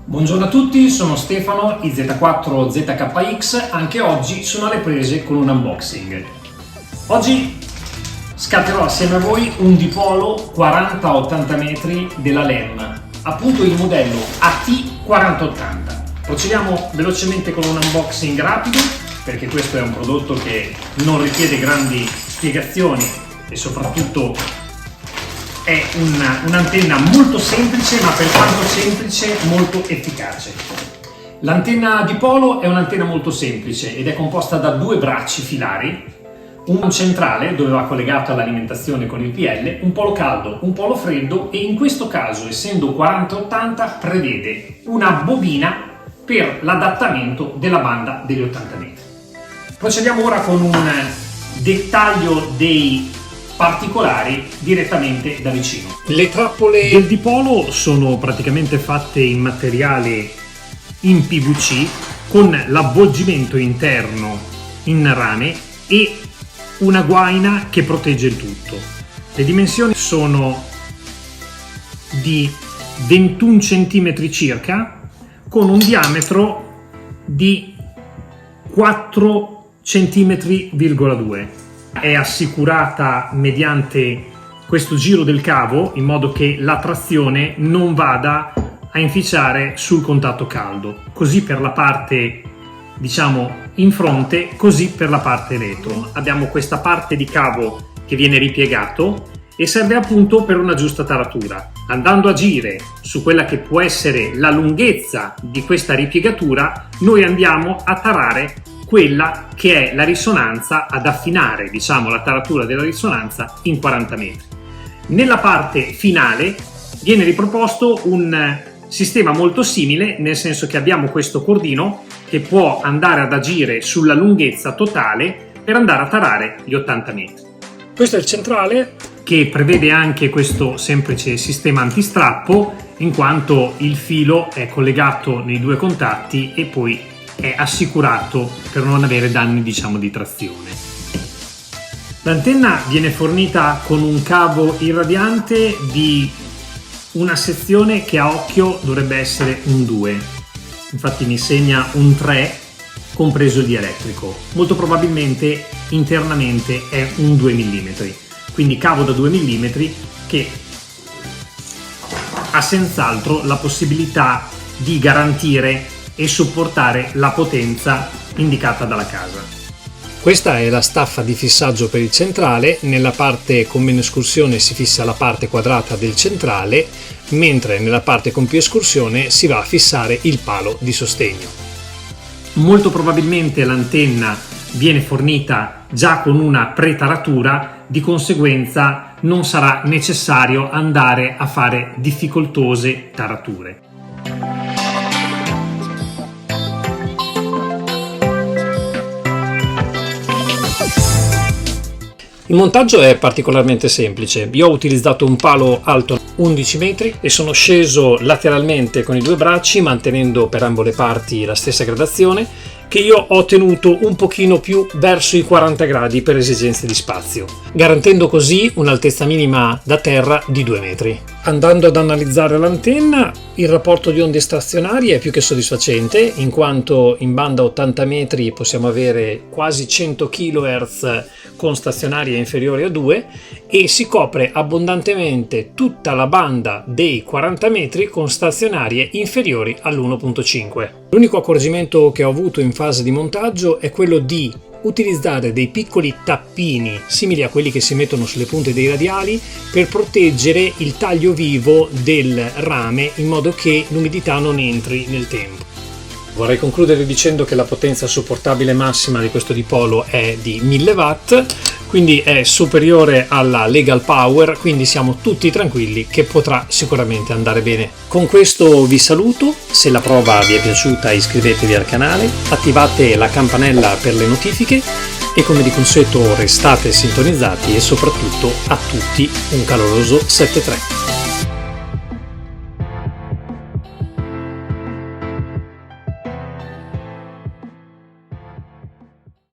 Buongiorno a tutti, sono Stefano, IZ4ZKX, anche oggi sono alle prese con un unboxing. Oggi scatterò assieme a voi un dipolo 40-80 metri della LEM, appunto il modello AT4080. Procediamo velocemente con un unboxing rapido, perché questo è un prodotto che non richiede grandi spiegazioni e soprattutto è un'antenna molto semplice, ma per quanto semplice molto efficace. L'antenna dipolo è un'antenna molto semplice ed è composta da due bracci filari, un centrale dove va collegato all'alimentazione con il PL, un polo caldo, un polo freddo e in questo caso, essendo 40-80, prevede una bobina per l'adattamento della banda degli 80 metri. Procediamo ora con un dettaglio dei particolari direttamente da vicino. Le trappole del dipolo sono praticamente fatte in materiale in PVC con l'avvolgimento interno in rame e una guaina che protegge il tutto. Le dimensioni sono di 21 cm circa con un diametro di 4 cm,2. È assicurata mediante questo giro del cavo in modo che la trazione non vada a inficiare sul contatto caldo, così per la parte in fronte, così per la parte retro. Abbiamo questa parte di cavo che viene ripiegato e serve appunto per una giusta taratura. Andando a agire su quella che può essere la lunghezza di questa ripiegatura, noi andiamo a tarare quella che è la risonanza, ad affinare la taratura della risonanza in 40 metri. Nella parte finale viene riproposto un sistema molto simile, nel senso che abbiamo questo cordino che può andare ad agire sulla lunghezza totale per andare a tarare gli 80 metri. Questo è il centrale, che prevede anche questo semplice sistema antistrappo, in quanto il filo è collegato nei due contatti e poi è assicurato per non avere danni di trazione. L'antenna viene fornita con un cavo irradiante di una sezione che a occhio dovrebbe essere un 2, infatti mi segna un 3 compreso il dielettrico, molto probabilmente internamente è un 2 mm, quindi cavo da 2 mm che ha senz'altro la possibilità di garantire e supportare la potenza indicata dalla casa. Questa è la staffa di fissaggio per il centrale. Nella parte con meno escursione si fissa la parte quadrata del centrale, mentre nella parte con più escursione si va a fissare il palo di sostegno. Molto probabilmente l'antenna viene fornita già con una pretaratura, di conseguenza non sarà necessario andare a fare difficoltose tarature. Il montaggio è particolarmente semplice. Io ho utilizzato un palo alto 11 metri e sono sceso lateralmente con i due bracci, mantenendo per ambo le parti la stessa gradazione, che io ho tenuto un pochino più verso i 40 gradi per esigenze di spazio, garantendo così un'altezza minima da terra di 2 metri. Andando ad analizzare l'antenna, il rapporto di onde stazionarie è più che soddisfacente, in quanto in banda 80 metri possiamo avere quasi 100 kHz con stazionarie inferiori a 2 e si copre abbondantemente tutta la banda dei 40 metri con stazionarie inferiori all'1.5. L'unico accorgimento che ho avuto in fase di montaggio è quello di utilizzare dei piccoli tappini simili a quelli che si mettono sulle punte dei radiali per proteggere il taglio vivo del rame in modo che l'umidità non entri nel tempo. Vorrei concludere dicendo che la potenza sopportabile massima di questo dipolo è di 1000 watt, quindi è superiore alla legal power, quindi siamo tutti tranquilli che potrà sicuramente andare bene. Con questo vi saluto, se la prova vi è piaciuta iscrivetevi al canale, attivate la campanella per le notifiche e come di consueto restate sintonizzati e soprattutto a tutti un caloroso 7-3.